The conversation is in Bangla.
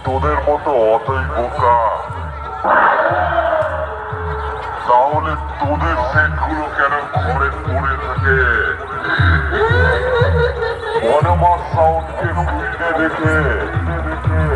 তোদের মতো অতই বোকা, তাহলে তোদের সেটগুলো কেন ঘরে পড়ে থাকে? বনমাস সাউন্ডকে ফিরে রেখে